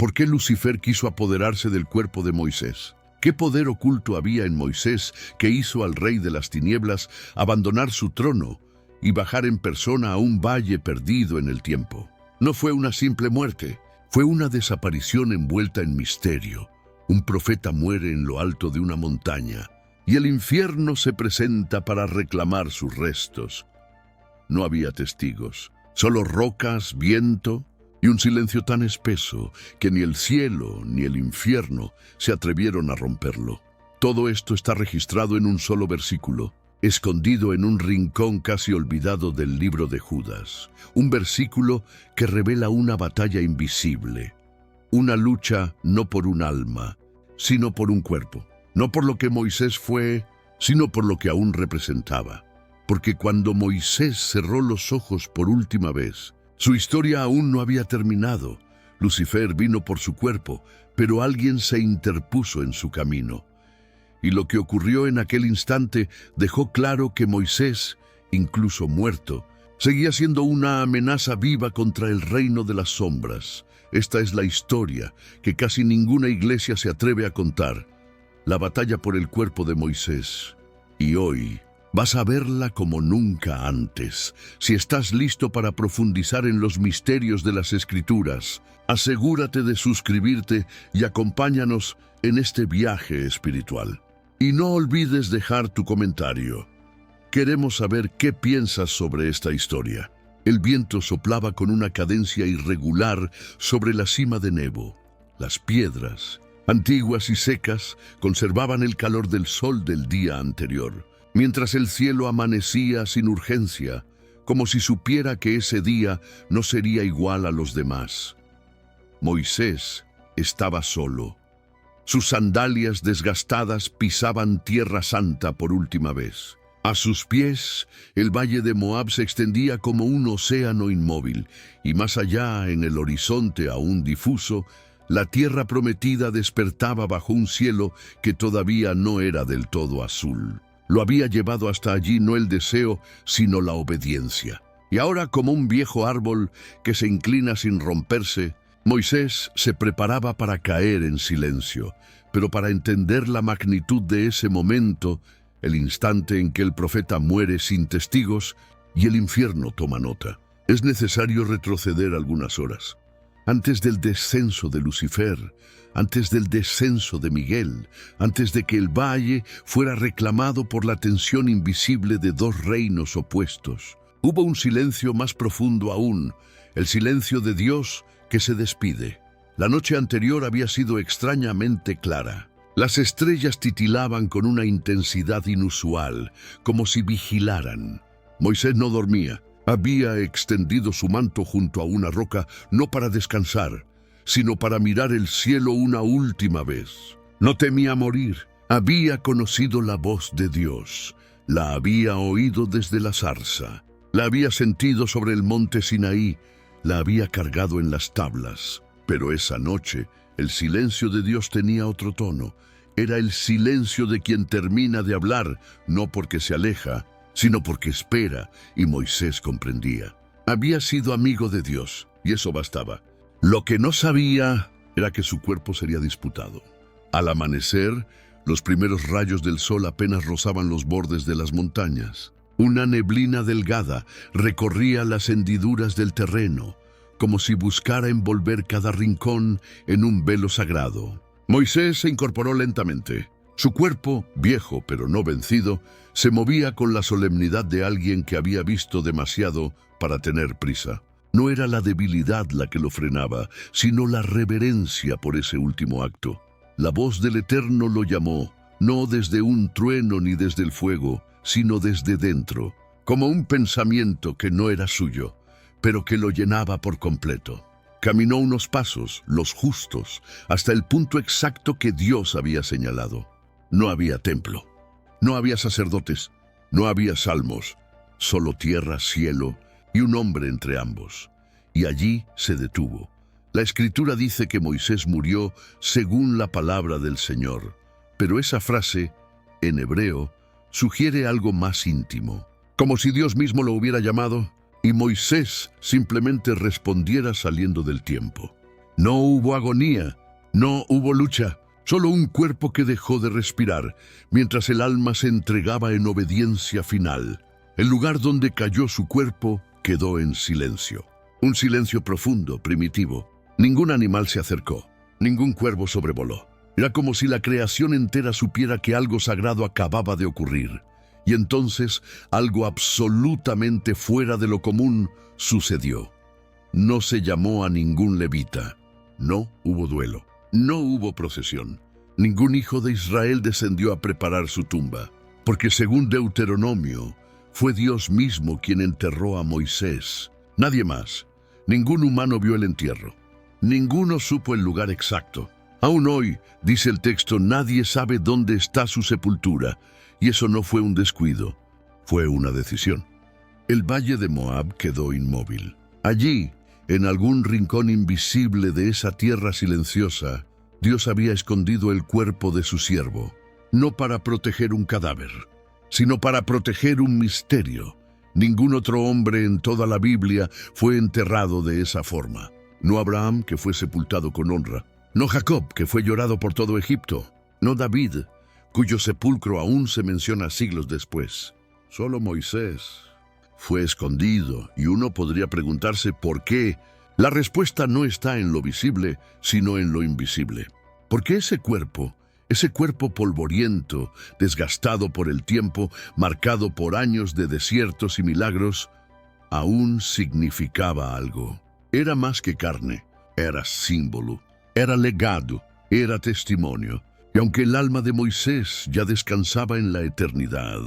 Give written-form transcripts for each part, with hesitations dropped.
¿Por qué Lucifer quiso apoderarse del cuerpo de Moisés? ¿Qué poder oculto había en Moisés que hizo al rey de las tinieblas abandonar su trono y bajar en persona a un valle perdido en el tiempo? No fue una simple muerte, fue una desaparición envuelta en misterio. Un profeta muere en lo alto de una montaña y el infierno se presenta para reclamar sus restos. No había testigos, solo rocas, viento y un silencio tan espeso que ni el cielo ni el infierno se atrevieron a romperlo. Todo esto está registrado en un solo versículo, escondido en un rincón casi olvidado del libro de Judas. Un versículo que revela una batalla invisible, una lucha no por un alma, sino por un cuerpo. No por lo que Moisés fue, sino por lo que aún representaba. Porque cuando Moisés cerró los ojos por última vez, su historia aún no había terminado. Lucifer vino por su cuerpo, pero alguien se interpuso en su camino. Y lo que ocurrió en aquel instante dejó claro que Moisés, incluso muerto, seguía siendo una amenaza viva contra el reino de las sombras. Esta es la historia que casi ninguna iglesia se atreve a contar. La batalla por el cuerpo de Moisés. Y hoy vas a verla como nunca antes. Si estás listo para profundizar en los misterios de las Escrituras, asegúrate de suscribirte y acompáñanos en este viaje espiritual. Y no olvides dejar tu comentario. Queremos saber qué piensas sobre esta historia. El viento soplaba con una cadencia irregular sobre la cima de Nebo. Las piedras, antiguas y secas, conservaban el calor del sol del día anterior, mientras el cielo amanecía sin urgencia, como si supiera que ese día no sería igual a los demás. Moisés estaba solo. Sus sandalias desgastadas pisaban tierra santa por última vez. A sus pies, el valle de Moab se extendía como un océano inmóvil, y más allá, en el horizonte aún difuso, la tierra prometida despertaba bajo un cielo que todavía no era del todo azul. Lo había llevado hasta allí no el deseo, sino la obediencia. Y ahora, como un viejo árbol que se inclina sin romperse, Moisés se preparaba para caer en silencio. Pero para entender la magnitud de ese momento, el instante en que el profeta muere sin testigos y el infierno toma nota, es necesario retroceder algunas horas. Antes del descenso de Lucifer, antes del descenso de Miguel, antes de que el valle fuera reclamado por la tensión invisible de dos reinos opuestos, hubo un silencio más profundo aún, el silencio de Dios que se despide. La noche anterior había sido extrañamente clara. Las estrellas titilaban con una intensidad inusual, como si vigilaran. Moisés no dormía. Había extendido su manto junto a una roca, no para descansar, sino para mirar el cielo una última vez. No temía morir. Había conocido la voz de Dios. La había oído desde la zarza. La había sentido sobre el monte Sinaí. La había cargado en las tablas. Pero esa noche, el silencio de Dios tenía otro tono. Era el silencio de quien termina de hablar, no porque se aleja, sino porque espera, y Moisés comprendía. Había sido amigo de Dios, y eso bastaba. Lo que no sabía era que su cuerpo sería disputado. Al amanecer, los primeros rayos del sol apenas rozaban los bordes de las montañas. Una neblina delgada recorría las hendiduras del terreno, como si buscara envolver cada rincón en un velo sagrado. Moisés se incorporó lentamente. Su cuerpo, viejo pero no vencido, se movía con la solemnidad de alguien que había visto demasiado para tener prisa. No era la debilidad la que lo frenaba, sino la reverencia por ese último acto. La voz del Eterno lo llamó, no desde un trueno ni desde el fuego, sino desde dentro, como un pensamiento que no era suyo, pero que lo llenaba por completo. Caminó unos pasos, los justos, hasta el punto exacto que Dios había señalado. No había templo, no había sacerdotes, no había salmos, solo tierra, cielo y un hombre entre ambos. Y allí se detuvo. La Escritura dice que Moisés murió según la palabra del Señor, pero esa frase, en hebreo, sugiere algo más íntimo, como si Dios mismo lo hubiera llamado y Moisés simplemente respondiera saliendo del tiempo. No hubo agonía, no hubo lucha, solo un cuerpo que dejó de respirar, mientras el alma se entregaba en obediencia final. El lugar donde cayó su cuerpo quedó en silencio. Un silencio profundo, primitivo. Ningún animal se acercó, ningún cuervo sobrevoló. Era como si la creación entera supiera que algo sagrado acababa de ocurrir. Y entonces algo absolutamente fuera de lo común sucedió. No se llamó a ningún levita. No hubo duelo. No hubo procesión. Ningún hijo de Israel descendió a preparar su tumba. Porque según Deuteronomio, fue Dios mismo quien enterró a Moisés. Nadie más. Ningún humano vio el entierro. Ninguno supo el lugar exacto. Aún hoy, dice el texto, nadie sabe dónde está su sepultura. Y eso no fue un descuido, fue una decisión. El valle de Moab quedó inmóvil. Allí, en algún rincón invisible de esa tierra silenciosa, Dios había escondido el cuerpo de su siervo, no para proteger un cadáver, sino para proteger un misterio. Ningún otro hombre en toda la Biblia fue enterrado de esa forma. No Abraham, que fue sepultado con honra. No Jacob, que fue llorado por todo Egipto. No David, cuyo sepulcro aún se menciona siglos después. Solo Moisés fue escondido, y uno podría preguntarse por qué. La respuesta no está en lo visible, sino en lo invisible. Porque ese cuerpo polvoriento, desgastado por el tiempo, marcado por años de desiertos y milagros, aún significaba algo. Era más que carne, era símbolo, era legado, era testimonio. Y aunque el alma de Moisés ya descansaba en la eternidad,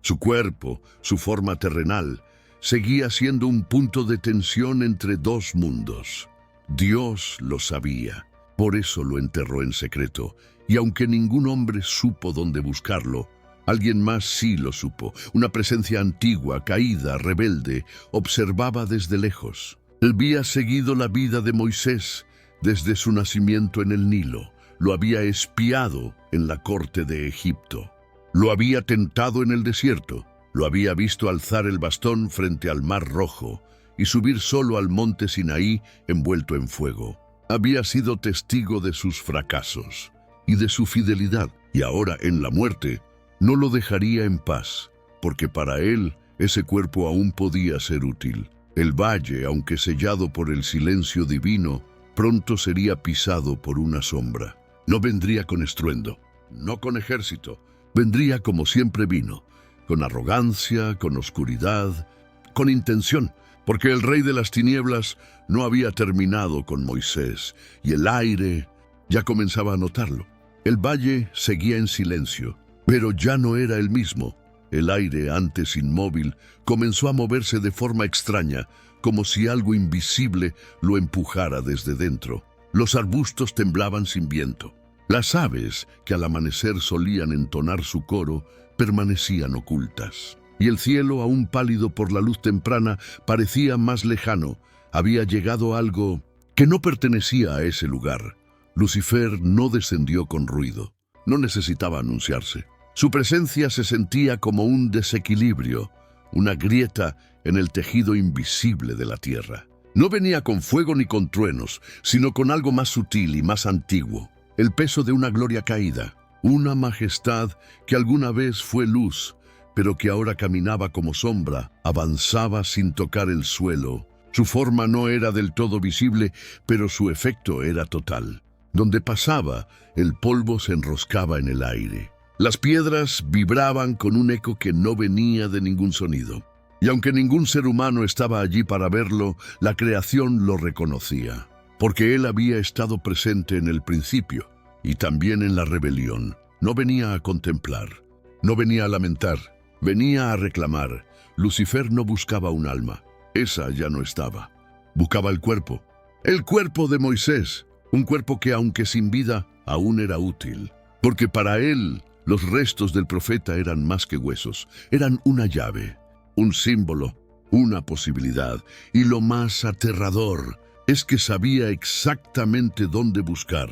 su cuerpo, su forma terrenal, seguía siendo un punto de tensión entre dos mundos. Dios lo sabía, por eso lo enterró en secreto, y aunque ningún hombre supo dónde buscarlo, alguien más sí lo supo. Una presencia antigua, caída, rebelde, observaba desde lejos. Había seguido la vida de Moisés desde su nacimiento en el Nilo. Lo había espiado en la corte de Egipto. Lo había tentado en el desierto. Lo había visto alzar el bastón frente al Mar Rojo y subir solo al monte Sinaí envuelto en fuego. Había sido testigo de sus fracasos y de su fidelidad. Y ahora, en la muerte, no lo dejaría en paz, porque para él ese cuerpo aún podía ser útil. El valle, aunque sellado por el silencio divino, pronto sería pisado por una sombra. No vendría con estruendo, no con ejército. Vendría como siempre vino, con arrogancia, con oscuridad, con intención, porque el rey de las tinieblas no había terminado con Moisés, y el aire ya comenzaba a notarlo. El valle seguía en silencio, pero ya no era el mismo. El aire, antes inmóvil, comenzó a moverse de forma extraña, como si algo invisible lo empujara desde dentro. Los arbustos temblaban sin viento. Las aves, que al amanecer solían entonar su coro, permanecían ocultas. Y el cielo, aún pálido por la luz temprana, parecía más lejano. Había llegado algo que no pertenecía a ese lugar. Lucifer no descendió con ruido. No necesitaba anunciarse. Su presencia se sentía como un desequilibrio, una grieta en el tejido invisible de la tierra. No venía con fuego ni con truenos, sino con algo más sutil y más antiguo. El peso de una gloria caída, una majestad que alguna vez fue luz, pero que ahora caminaba como sombra, avanzaba sin tocar el suelo. Su forma no era del todo visible, pero su efecto era total. Donde pasaba, el polvo se enroscaba en el aire. Las piedras vibraban con un eco que no venía de ningún sonido. Y aunque ningún ser humano estaba allí para verlo, la creación lo reconocía. Porque él había estado presente en el principio y también en la rebelión. No venía a contemplar, no venía a lamentar, venía a reclamar. Lucifer no buscaba un alma, esa ya no estaba. Buscaba el cuerpo de Moisés, un cuerpo que aunque sin vida, aún era útil. Porque para él, los restos del profeta eran más que huesos, eran una llave, un símbolo, una posibilidad. Y lo más aterrador es que sabía exactamente dónde buscar.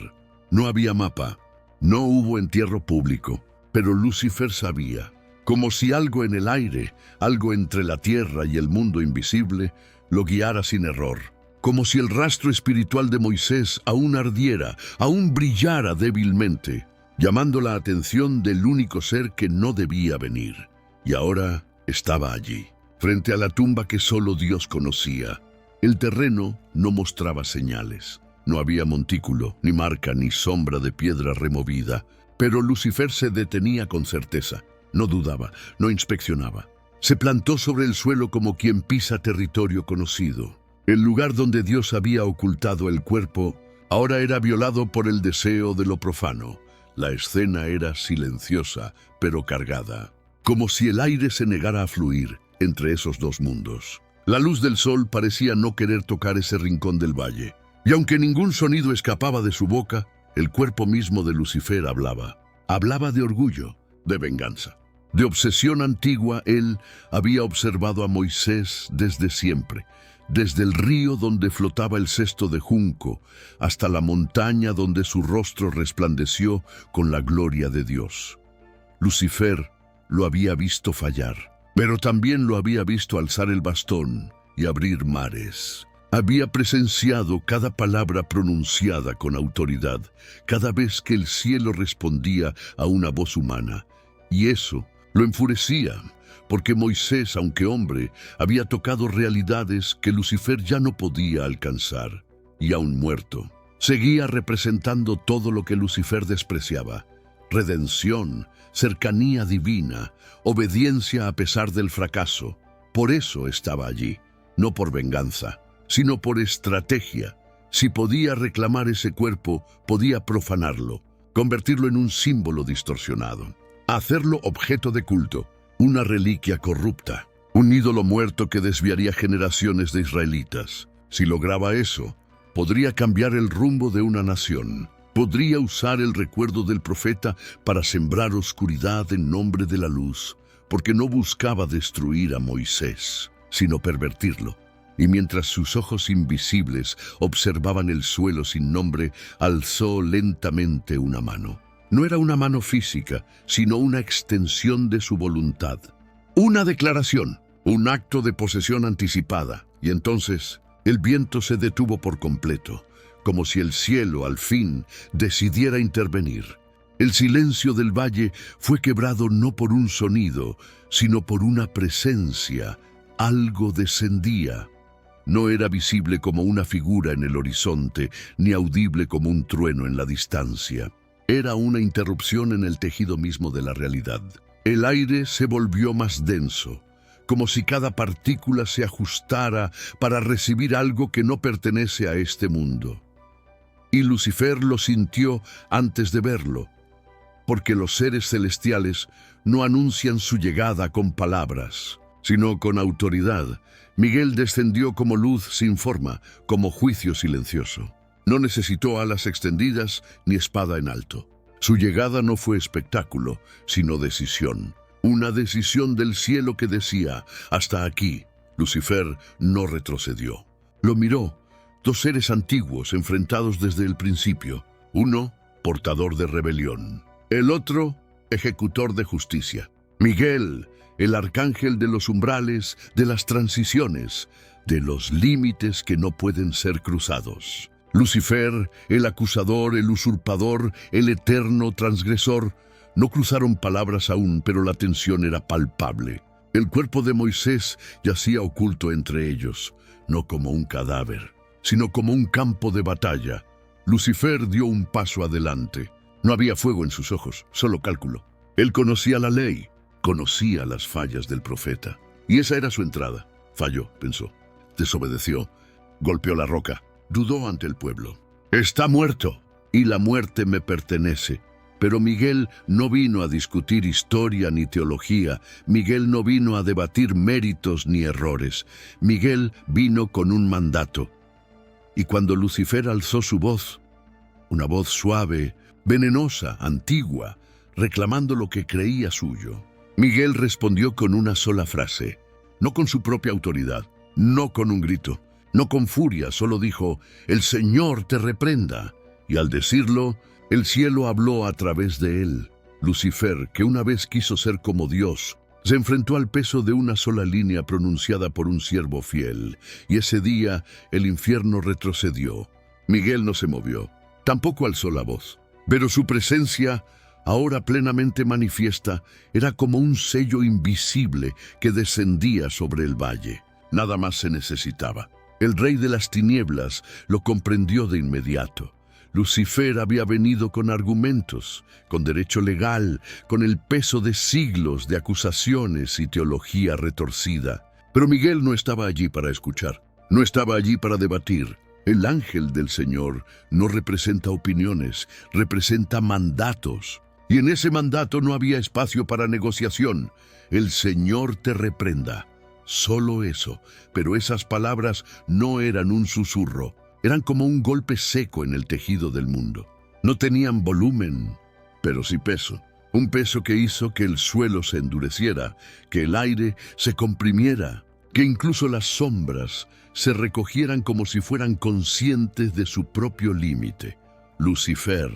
No había mapa, no hubo entierro público, pero Lucifer sabía, como si algo en el aire, algo entre la tierra y el mundo invisible, lo guiara sin error. como si el rastro espiritual de Moisés aún ardiera, aún brillara débilmente, llamando la atención del único ser que no debía venir. Y ahora estaba allí, frente a la tumba que solo Dios conocía. El terreno no mostraba señales. No había montículo, ni marca, ni sombra de piedra removida. Pero Lucifer se detenía con certeza. No dudaba, no inspeccionaba. Se plantó sobre el suelo como quien pisa territorio conocido. El lugar donde Dios había ocultado el cuerpo ahora era violado por el deseo de lo profano. La escena era silenciosa, pero cargada, como si el aire se negara a fluir entre esos dos mundos. La luz del sol parecía no querer tocar ese rincón del valle, y aunque ningún sonido escapaba de su boca, el cuerpo mismo de Lucifer hablaba. Hablaba de orgullo, de venganza, de obsesión antigua. Él había observado a Moisés desde siempre, desde el río donde flotaba el cesto de junco, hasta la montaña donde su rostro resplandeció con la gloria de Dios. Lucifer lo había visto fallar, pero también lo había visto alzar el bastón y abrir mares. Había presenciado cada palabra pronunciada con autoridad, cada vez que el cielo respondía a una voz humana, y eso lo enfurecía, porque Moisés, aunque hombre, había tocado realidades que Lucifer ya no podía alcanzar, y aun muerto, seguía representando todo lo que Lucifer despreciaba: redención, cercanía divina, obediencia a pesar del fracaso. Por eso estaba allí, no por venganza, sino por estrategia. Si podía reclamar ese cuerpo, podía profanarlo, convertirlo en un símbolo distorsionado, hacerlo objeto de culto, una reliquia corrupta, un ídolo muerto que desviaría generaciones de israelitas. Si lograba eso, podría cambiar el rumbo de una nación. Podría usar el recuerdo del profeta para sembrar oscuridad en nombre de la luz, porque no buscaba destruir a Moisés, sino pervertirlo. Y mientras sus ojos invisibles observaban el suelo sin nombre, alzó lentamente una mano. No era una mano física, sino una extensión de su voluntad. Una declaración, un acto de posesión anticipada. Y entonces el viento se detuvo por completo, como si el cielo al fin decidiera intervenir. El silencio del valle fue quebrado no por un sonido, sino por una presencia. Algo descendía. No era visible como una figura en el horizonte, ni audible como un trueno en la distancia. Era una interrupción en el tejido mismo de la realidad. El aire se volvió más denso, como si cada partícula se ajustara para recibir algo que no pertenece a este mundo. Y Lucifer lo sintió antes de verlo, porque los seres celestiales no anuncian su llegada con palabras, sino con autoridad. Miguel descendió como luz sin forma, como juicio silencioso. No necesitó alas extendidas ni espada en alto. Su llegada no fue espectáculo, sino decisión. Una decisión del cielo que decía: hasta aquí. Lucifer no retrocedió. Lo miró. Dos seres antiguos enfrentados desde el principio. Uno, portador de rebelión. El otro, ejecutor de justicia. Miguel, el arcángel de los umbrales, de las transiciones, de los límites que no pueden ser cruzados. Lucifer, el acusador, el usurpador, el eterno transgresor. No cruzaron palabras aún, pero la tensión era palpable. El cuerpo de Moisés yacía oculto entre ellos, no como un cadáver, sino como un campo de batalla. Lucifer dio un paso adelante. No había fuego en sus ojos, solo cálculo. Él conocía la ley, conocía las fallas del profeta. Y esa era su entrada. Falló, pensó. Desobedeció. Golpeó la roca. Dudó ante el pueblo. Está muerto, y la muerte me pertenece. Pero Miguel no vino a discutir historia ni teología. Miguel no vino a debatir méritos ni errores. Miguel vino con un mandato. Y cuando Lucifer alzó su voz, una voz suave, venenosa, antigua, reclamando lo que creía suyo, Miguel respondió con una sola frase, no con su propia autoridad, no con un grito, no con furia, solo dijo: «El Señor te reprenda». Y al decirlo, el cielo habló a través de él. Lucifer, que una vez quiso ser como Dios, Se enfrentó al peso de una sola línea pronunciada por un siervo fiel, y ese día el infierno retrocedió. Miguel no se movió, tampoco alzó la voz, pero su presencia, ahora plenamente manifiesta, era como un sello invisible que descendía sobre el valle. Nada más se necesitaba. El rey de las tinieblas lo comprendió de inmediato. Lucifer había venido con argumentos, con derecho legal, con el peso de siglos de acusaciones y teología retorcida. Pero Miguel no estaba allí para escuchar, no estaba allí para debatir. El ángel del Señor no representa opiniones, representa mandatos. Y en ese mandato no había espacio para negociación. El Señor te reprenda. Solo eso, pero esas palabras no eran un susurro. Eran como un golpe seco en el tejido del mundo. No tenían volumen, pero sí peso. Un peso que hizo que el suelo se endureciera, que el aire se comprimiera, que incluso las sombras se recogieran como si fueran conscientes de su propio límite. Lucifer,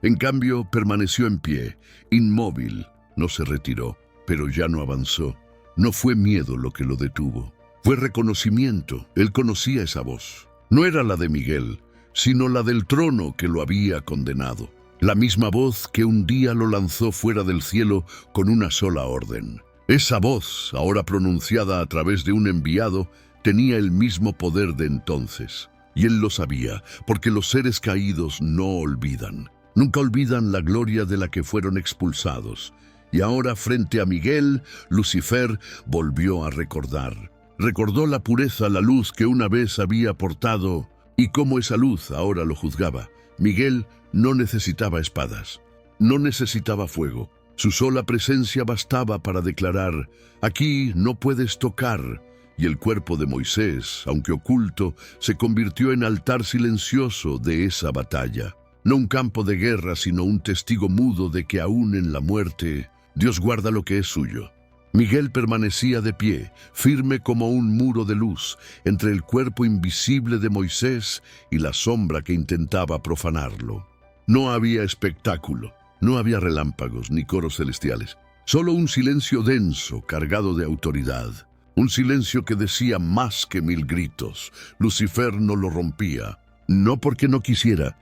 en cambio, permaneció en pie, inmóvil. No se retiró, pero ya no avanzó. No fue miedo lo que lo detuvo. Fue reconocimiento. Él conocía esa voz. No era la de Miguel, sino la del trono que lo había condenado. La misma voz que un día lo lanzó fuera del cielo con una sola orden. Esa voz, ahora pronunciada a través de un enviado, tenía el mismo poder de entonces. Y él lo sabía, porque los seres caídos no olvidan. Nunca olvidan la gloria de la que fueron expulsados. Y ahora, frente a Miguel, Lucifer volvió a recordar. Recordó la pureza, la luz que una vez había portado, y cómo esa luz ahora lo juzgaba. Miguel no necesitaba espadas, no necesitaba fuego. Su sola presencia bastaba para declarar: aquí no puedes tocar. Y el cuerpo de Moisés, aunque oculto, se convirtió en altar silencioso de esa batalla. No un campo de guerra, sino un testigo mudo de que aún en la muerte, Dios guarda lo que es suyo. Miguel permanecía de pie, firme como un muro de luz, entre el cuerpo invisible de Moisés y la sombra que intentaba profanarlo. No había espectáculo, no había relámpagos ni coros celestiales, solo un silencio denso, cargado de autoridad. Un silencio que decía más que 1000 gritos. Lucifer no lo rompía, no porque no quisiera,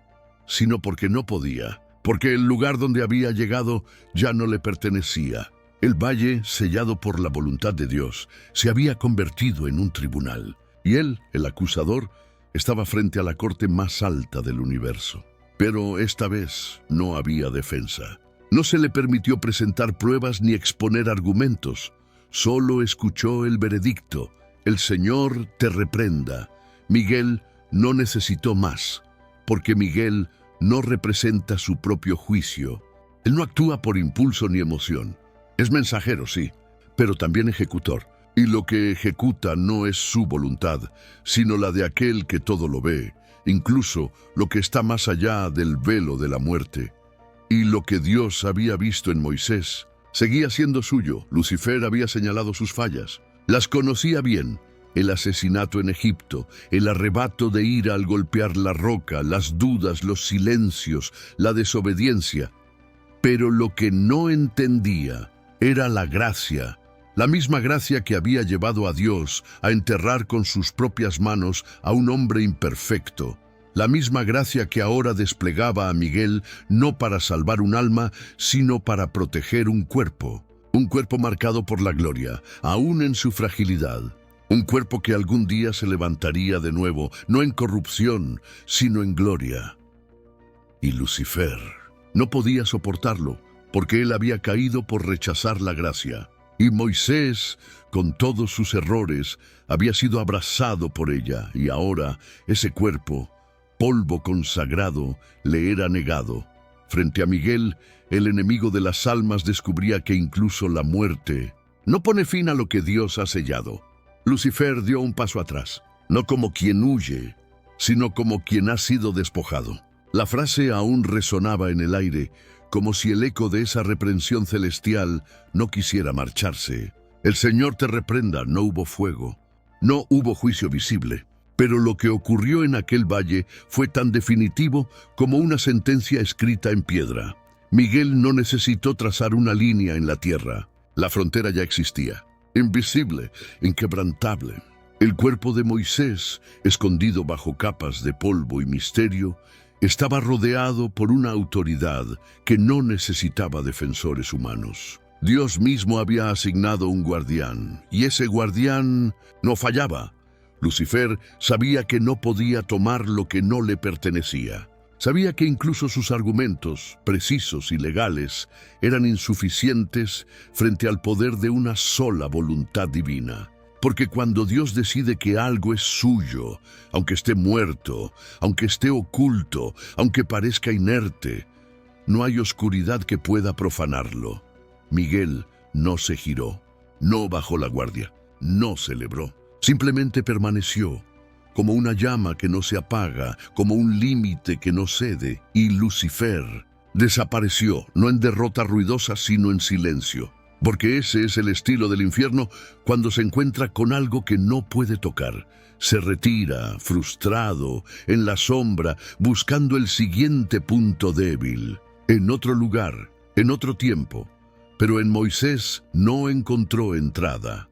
sino porque no podía, porque el lugar donde había llegado ya no le pertenecía. El valle, sellado por la voluntad de Dios, se había convertido en un tribunal, y él, el acusador, estaba frente a la corte más alta del universo. Pero esta vez no había defensa. No se le permitió presentar pruebas ni exponer argumentos. Solo escuchó el veredicto: el Señor te reprenda. Miguel no necesitó más, porque Miguel no representa su propio juicio. Él no actúa por impulso ni emoción. Es mensajero, sí, pero también ejecutor. Y lo que ejecuta no es su voluntad, sino la de aquel que todo lo ve, incluso lo que está más allá del velo de la muerte. Y lo que Dios había visto en Moisés seguía siendo suyo. Lucifer había señalado sus fallas. Las conocía bien: el asesinato en Egipto, el arrebato de ira al golpear la roca, las dudas, los silencios, la desobediencia. Pero lo que no entendía era la gracia, la misma gracia que había llevado a Dios a enterrar con sus propias manos a un hombre imperfecto, la misma gracia que ahora desplegaba a Miguel no para salvar un alma, sino para proteger un cuerpo marcado por la gloria, aún en su fragilidad, un cuerpo que algún día se levantaría de nuevo, no en corrupción, sino en gloria. Y Lucifer no podía soportarlo, porque él había caído por rechazar la gracia. Y Moisés, con todos sus errores, había sido abrazado por ella, y ahora ese cuerpo, polvo consagrado, le era negado. Frente a Miguel, el enemigo de las almas descubría que incluso la muerte no pone fin a lo que Dios ha sellado. Lucifer dio un paso atrás, no como quien huye, sino como quien ha sido despojado. La frase aún resonaba en el aire, como si el eco de esa reprensión celestial no quisiera marcharse. El Señor te reprenda. No hubo fuego, no hubo juicio visible, pero lo que ocurrió en aquel valle fue tan definitivo como una sentencia escrita en piedra. Miguel no necesitó trazar una línea en la tierra. La frontera ya existía, invisible, inquebrantable. El cuerpo de Moisés, escondido bajo capas de polvo y misterio, estaba rodeado por una autoridad que no necesitaba defensores humanos. Dios mismo había asignado un guardián, y ese guardián no fallaba. Lucifer sabía que no podía tomar lo que no le pertenecía. Sabía que incluso sus argumentos, precisos y legales, eran insuficientes frente al poder de una sola voluntad divina. Porque cuando Dios decide que algo es suyo, aunque esté muerto, aunque esté oculto, aunque parezca inerte, no hay oscuridad que pueda profanarlo. Miguel no se giró, no bajó la guardia, no celebró. Simplemente permaneció, como una llama que no se apaga, como un límite que no cede, y Lucifer desapareció, no en derrota ruidosa, sino en silencio. Porque ese es el estilo del infierno cuando se encuentra con algo que no puede tocar. Se retira, frustrado, en la sombra, buscando el siguiente punto débil, en otro lugar, en otro tiempo. Pero en Moisés no encontró entrada.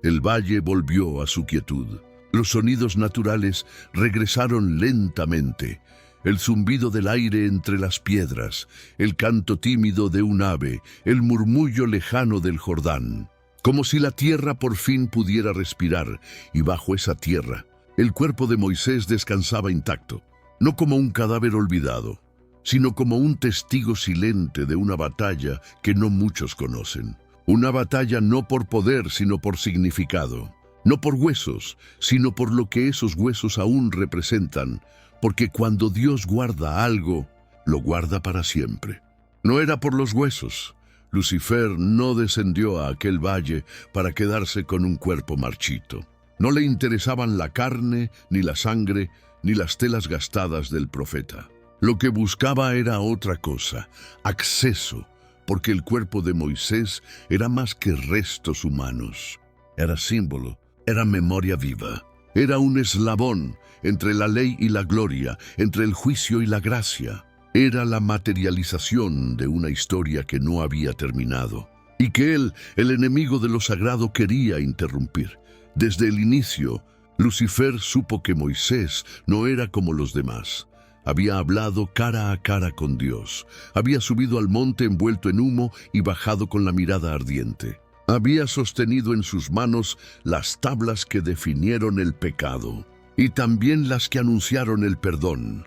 El valle volvió a su quietud. Los sonidos naturales regresaron lentamente. El zumbido del aire entre las piedras, el canto tímido de un ave, el murmullo lejano del Jordán. Como si la tierra por fin pudiera respirar, y bajo esa tierra, el cuerpo de Moisés descansaba intacto, no como un cadáver olvidado, sino como un testigo silente de una batalla que no muchos conocen. Una batalla no por poder, sino por significado. No por huesos, sino por lo que esos huesos aún representan, porque cuando Dios guarda algo, lo guarda para siempre. No era por los huesos. Lucifer no descendió a aquel valle para quedarse con un cuerpo marchito. No le interesaban la carne, ni la sangre, ni las telas gastadas del profeta. Lo que buscaba era otra cosa, acceso, porque el cuerpo de Moisés era más que restos humanos. Era símbolo, era memoria viva. Era un eslabón entre la ley y la gloria, entre el juicio y la gracia. Era la materialización de una historia que no había terminado y que él, el enemigo de lo sagrado, quería interrumpir. Desde el inicio, Lucifer supo que Moisés no era como los demás. Había hablado cara a cara con Dios. Había subido al monte envuelto en humo y bajado con la mirada ardiente. Había sostenido en sus manos las tablas que definieron el pecado y también las que anunciaron el perdón.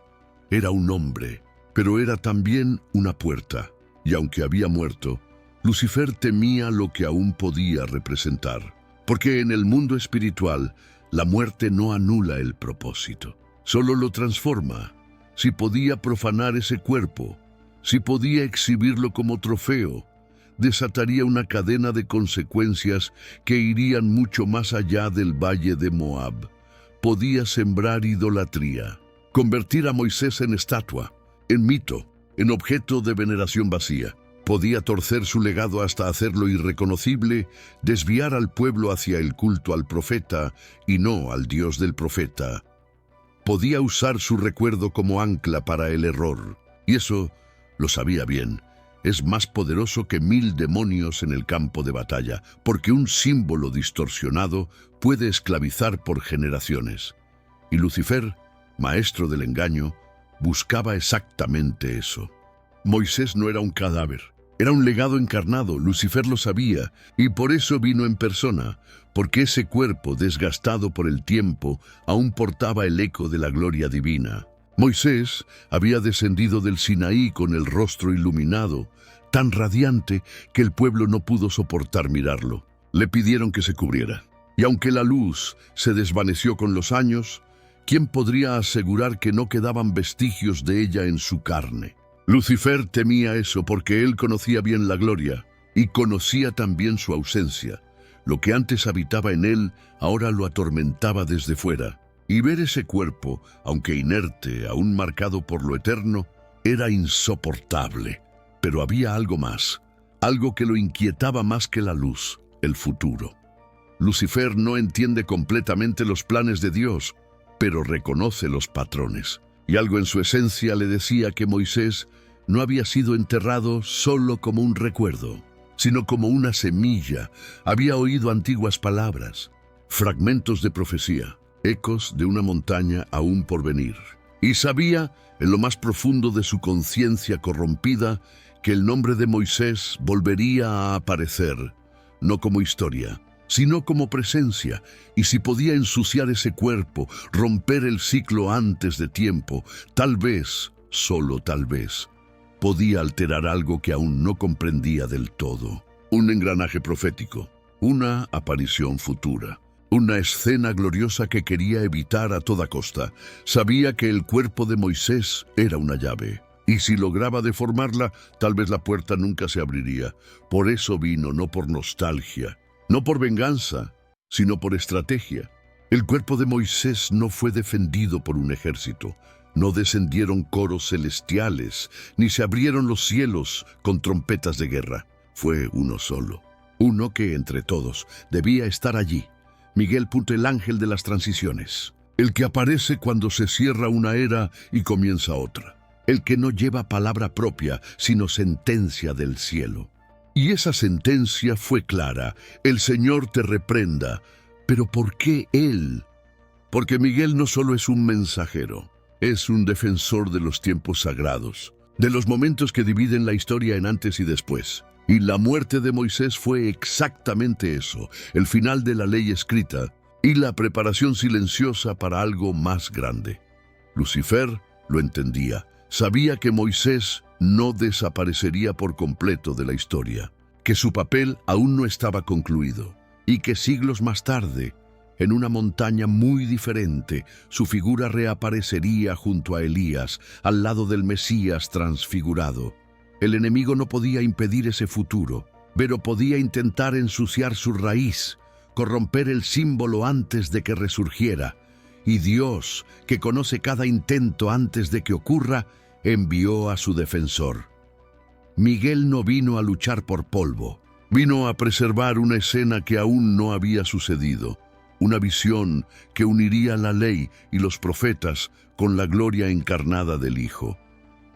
Era un hombre, pero era también una puerta. Y aunque había muerto, Lucifer temía lo que aún podía representar. Porque en el mundo espiritual, la muerte no anula el propósito, solo lo transforma. Si podía profanar ese cuerpo, si podía exhibirlo como trofeo, desataría una cadena de consecuencias que irían mucho más allá del valle de Moab. Podía sembrar idolatría, convertir a Moisés en estatua, en mito, en objeto de veneración vacía. Podía torcer su legado hasta hacerlo irreconocible, desviar al pueblo hacia el culto al profeta y no al Dios del profeta. Podía usar su recuerdo como ancla para el error, y eso lo sabía bien. Es más poderoso que 1000 demonios en el campo de batalla, porque un símbolo distorsionado puede esclavizar por generaciones. Y Lucifer, maestro del engaño, buscaba exactamente eso. Moisés no era un cadáver, era un legado encarnado. Lucifer lo sabía, y por eso vino en persona, porque ese cuerpo, desgastado por el tiempo, aún portaba el eco de la gloria divina. Moisés había descendido del Sinaí con el rostro iluminado, tan radiante que el pueblo no pudo soportar mirarlo. Le pidieron que se cubriera. Y aunque la luz se desvaneció con los años, ¿quién podría asegurar que no quedaban vestigios de ella en su carne? Lucifer temía eso porque él conocía bien la gloria y conocía también su ausencia. Lo que antes habitaba en él, ahora lo atormentaba desde fuera. Y ver ese cuerpo, aunque inerte, aún marcado por lo eterno, era insoportable. Pero había algo más, algo que lo inquietaba más que la luz, el futuro. Lucifer no entiende completamente los planes de Dios, pero reconoce los patrones. Y algo en su esencia le decía que Moisés no había sido enterrado solo como un recuerdo, sino como una semilla. Había oído antiguas palabras, fragmentos de profecía, ecos de una montaña aún por venir. Y sabía, en lo más profundo de su conciencia corrompida, que el nombre de Moisés volvería a aparecer, no como historia, sino como presencia, y si podía ensuciar ese cuerpo, romper el ciclo antes de tiempo, tal vez, solo tal vez, podía alterar algo que aún no comprendía del todo. Un engranaje profético, una aparición futura, una escena gloriosa que quería evitar a toda costa. Sabía que el cuerpo de Moisés era una llave, y si lograba deformarla, tal vez la puerta nunca se abriría. Por eso vino, no por nostalgia, no por venganza, sino por estrategia. El cuerpo de Moisés no fue defendido por un ejército. No descendieron coros celestiales, ni se abrieron los cielos con trompetas de guerra. Fue uno solo, uno que entre todos debía estar allí. Miguel, el ángel de las transiciones, el que aparece cuando se cierra una era y comienza otra, el que no lleva palabra propia, sino sentencia del cielo. Y esa sentencia fue clara: el Señor te reprenda. ¿Pero por qué Él? Porque Miguel no solo es un mensajero, es un defensor de los tiempos sagrados, de los momentos que dividen la historia en antes y después. Y la muerte de Moisés fue exactamente eso, el final de la ley escrita y la preparación silenciosa para algo más grande. Lucifer lo entendía, sabía que Moisés no desaparecería por completo de la historia, que su papel aún no estaba concluido, y que siglos más tarde, en una montaña muy diferente, su figura reaparecería junto a Elías, al lado del Mesías transfigurado. El enemigo no podía impedir ese futuro, pero podía intentar ensuciar su raíz, corromper el símbolo antes de que resurgiera. Y Dios, que conoce cada intento antes de que ocurra, envió a su defensor. Miguel no vino a luchar por polvo, vino a preservar una escena que aún no había sucedido, una visión que uniría la ley y los profetas con la gloria encarnada del Hijo.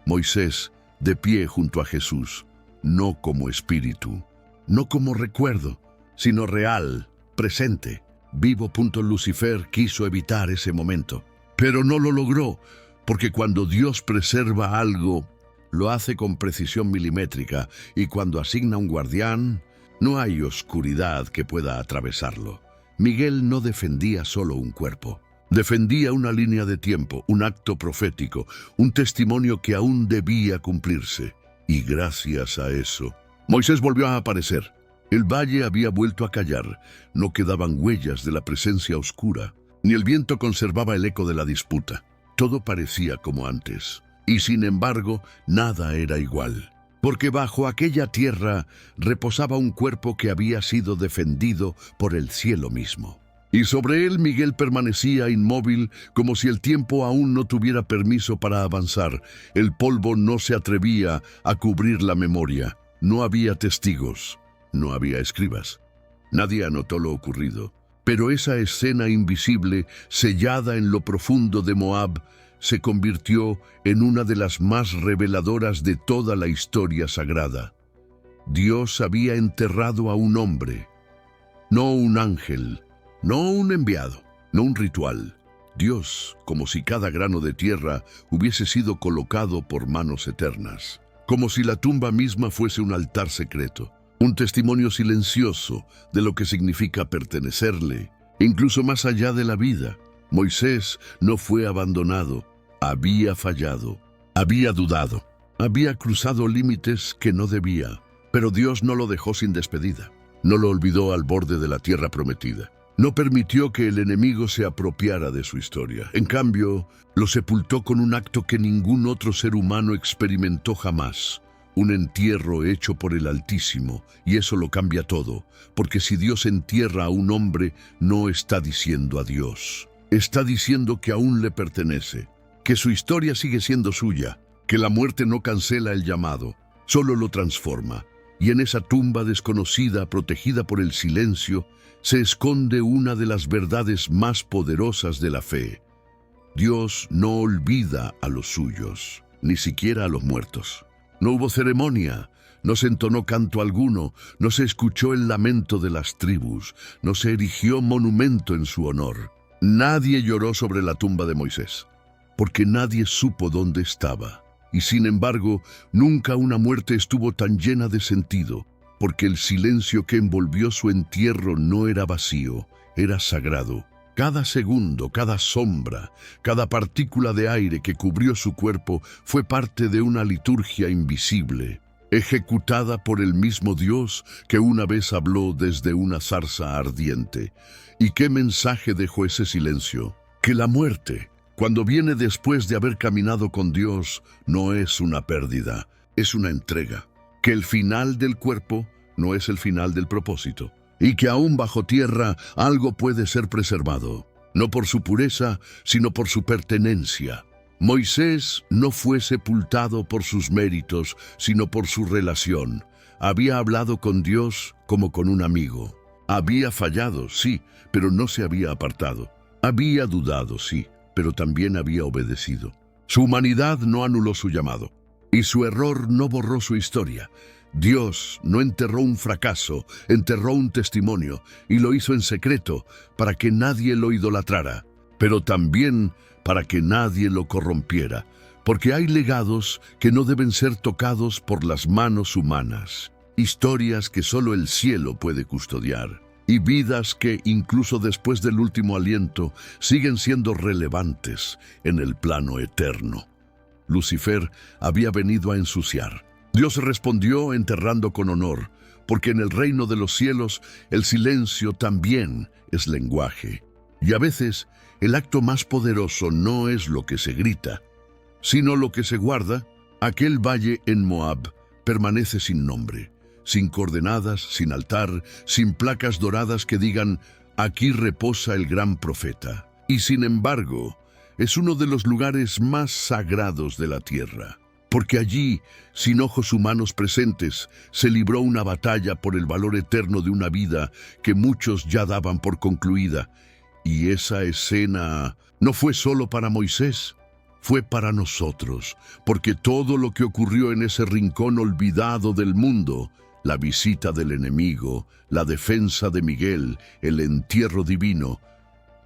Moisés, de pie junto a Jesús, no como espíritu, no como recuerdo, sino real, presente, vivo. Lucifer quiso evitar ese momento, pero no lo logró, porque cuando Dios preserva algo, lo hace con precisión milimétrica, y cuando asigna un guardián, no hay oscuridad que pueda atravesarlo. Miguel no defendía solo un cuerpo. Defendía una línea de tiempo, un acto profético, un testimonio que aún debía cumplirse. Y gracias a eso, Moisés volvió a aparecer. El valle había vuelto a callar, no quedaban huellas de la presencia oscura, ni el viento conservaba el eco de la disputa. Todo parecía como antes, y sin embargo, nada era igual, porque bajo aquella tierra reposaba un cuerpo que había sido defendido por el cielo mismo. Y sobre él Miguel permanecía inmóvil, como si el tiempo aún no tuviera permiso para avanzar. El polvo no se atrevía a cubrir la memoria. No había testigos, no había escribas. Nadie anotó lo ocurrido. Pero esa escena invisible, sellada en lo profundo de Moab, se convirtió en una de las más reveladoras de toda la historia sagrada. Dios había enterrado a un hombre, no un ángel, no un enviado, no un ritual. Dios, como si cada grano de tierra hubiese sido colocado por manos eternas, como si la tumba misma fuese un altar secreto, un testimonio silencioso de lo que significa pertenecerle, incluso más allá de la vida. Moisés no fue abandonado, había fallado, había dudado, había cruzado límites que no debía, pero Dios no lo dejó sin despedida, no lo olvidó al borde de la tierra prometida. No permitió que el enemigo se apropiara de su historia. En cambio, lo sepultó con un acto que ningún otro ser humano experimentó jamás. Un entierro hecho por el Altísimo, y eso lo cambia todo, porque si Dios entierra a un hombre, no está diciendo adiós. Está diciendo que aún le pertenece, que su historia sigue siendo suya, que la muerte no cancela el llamado, solo lo transforma. Y en esa tumba desconocida, protegida por el silencio, se esconde una de las verdades más poderosas de la fe. Dios no olvida a los suyos, ni siquiera a los muertos. No hubo ceremonia, no se entonó canto alguno, no se escuchó el lamento de las tribus, no se erigió monumento en su honor. Nadie lloró sobre la tumba de Moisés, porque nadie supo dónde estaba. Y sin embargo, nunca una muerte estuvo tan llena de sentido, porque el silencio que envolvió su entierro no era vacío, era sagrado. Cada segundo, cada sombra, cada partícula de aire que cubrió su cuerpo fue parte de una liturgia invisible, ejecutada por el mismo Dios que una vez habló desde una zarza ardiente. ¿Y qué mensaje dejó ese silencio? Que la muerte, cuando viene después de haber caminado con Dios, no es una pérdida, es una entrega. Que el final del cuerpo no es el final del propósito. Y que aún bajo tierra algo puede ser preservado, no por su pureza, sino por su pertenencia. Moisés no fue sepultado por sus méritos, sino por su relación. Había hablado con Dios como con un amigo. Había fallado, sí, pero no se había apartado. Había dudado, sí, pero también había obedecido. Su humanidad no anuló su llamado, y su error no borró su historia. Dios no enterró un fracaso, enterró un testimonio, y lo hizo en secreto para que nadie lo idolatrara, pero también para que nadie lo corrompiera, porque hay legados que no deben ser tocados por las manos humanas, historias que solo el cielo puede custodiar, y vidas que, incluso después del último aliento, siguen siendo relevantes en el plano eterno. Lucifer había venido a ensuciar. Dios respondió enterrando con honor, porque en el reino de los cielos el silencio también es lenguaje. Y a veces el acto más poderoso no es lo que se grita, sino lo que se guarda. Aquel valle en Moab permanece sin nombre, sin coordenadas, sin altar, sin placas doradas que digan, aquí reposa el gran profeta. Y sin embargo, es uno de los lugares más sagrados de la tierra. Porque allí, sin ojos humanos presentes, se libró una batalla por el valor eterno de una vida que muchos ya daban por concluida. Y esa escena no fue solo para Moisés, fue para nosotros, porque todo lo que ocurrió en ese rincón olvidado del mundo, la visita del enemigo, la defensa de Miguel, el entierro divino,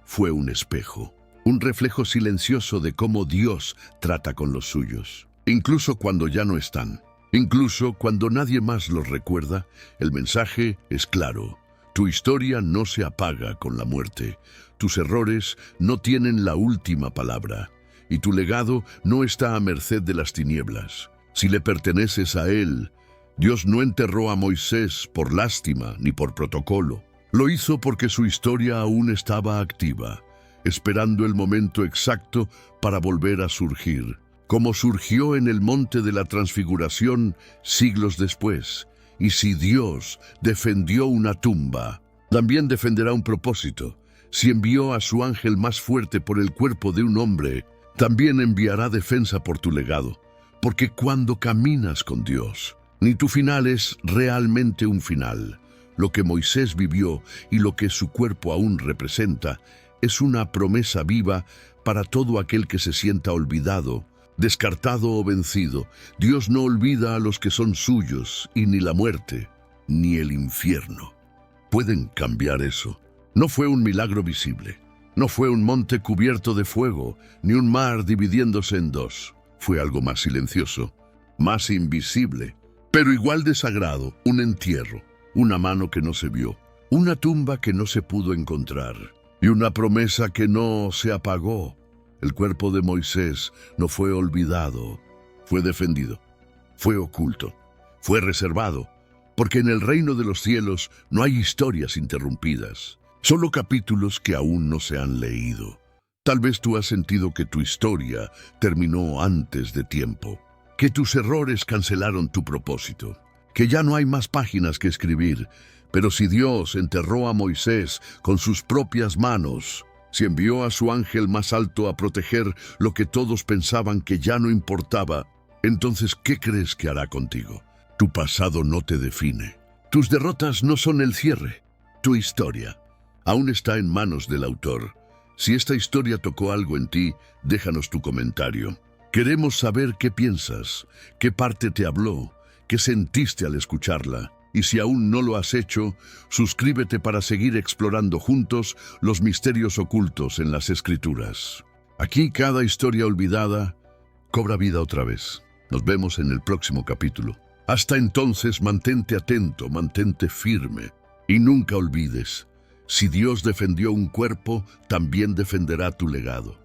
fue un espejo, un reflejo silencioso de cómo Dios trata con los suyos. Incluso cuando ya no están, incluso cuando nadie más los recuerda, el mensaje es claro. Tu historia no se apaga con la muerte. Tus errores no tienen la última palabra. Y tu legado no está a merced de las tinieblas. Si le perteneces a Él, Dios no enterró a Moisés por lástima ni por protocolo. Lo hizo porque su historia aún estaba activa, esperando el momento exacto para volver a surgir. Como surgió en el monte de la Transfiguración siglos después. Y si Dios defendió una tumba, también defenderá un propósito. Si envió a su ángel más fuerte por el cuerpo de un hombre, también enviará defensa por tu legado. Porque cuando caminas con Dios, ni tu final es realmente un final. Lo que Moisés vivió y lo que su cuerpo aún representa es una promesa viva para todo aquel que se sienta olvidado, descartado o vencido. Dios no olvida a los que son suyos, y ni la muerte, ni el infierno pueden cambiar eso. No fue un milagro visible, no fue un monte cubierto de fuego, ni un mar dividiéndose en dos. Fue algo más silencioso, más invisible, pero igual de sagrado, un entierro, una mano que no se vio, una tumba que no se pudo encontrar, y una promesa que no se apagó. El cuerpo de Moisés no fue olvidado, fue defendido, fue oculto, fue reservado, porque en el reino de los cielos no hay historias interrumpidas, solo capítulos que aún no se han leído. Tal vez tú has sentido que tu historia terminó antes de tiempo, que tus errores cancelaron tu propósito, que ya no hay más páginas que escribir, pero si Dios enterró a Moisés con sus propias manos, si envió a su ángel más alto a proteger lo que todos pensaban que ya no importaba, entonces, ¿qué crees que hará contigo? Tu pasado no te define. Tus derrotas no son el cierre. Tu historia aún está en manos del autor. Si esta historia tocó algo en ti, déjanos tu comentario. Queremos saber qué piensas, qué parte te habló, qué sentiste al escucharla. Y si aún no lo has hecho, suscríbete para seguir explorando juntos los misterios ocultos en las Escrituras. Aquí cada historia olvidada cobra vida otra vez. Nos vemos en el próximo capítulo. Hasta entonces, mantente atento, mantente firme y nunca olvides, si Dios defendió un cuerpo, también defenderá tu legado.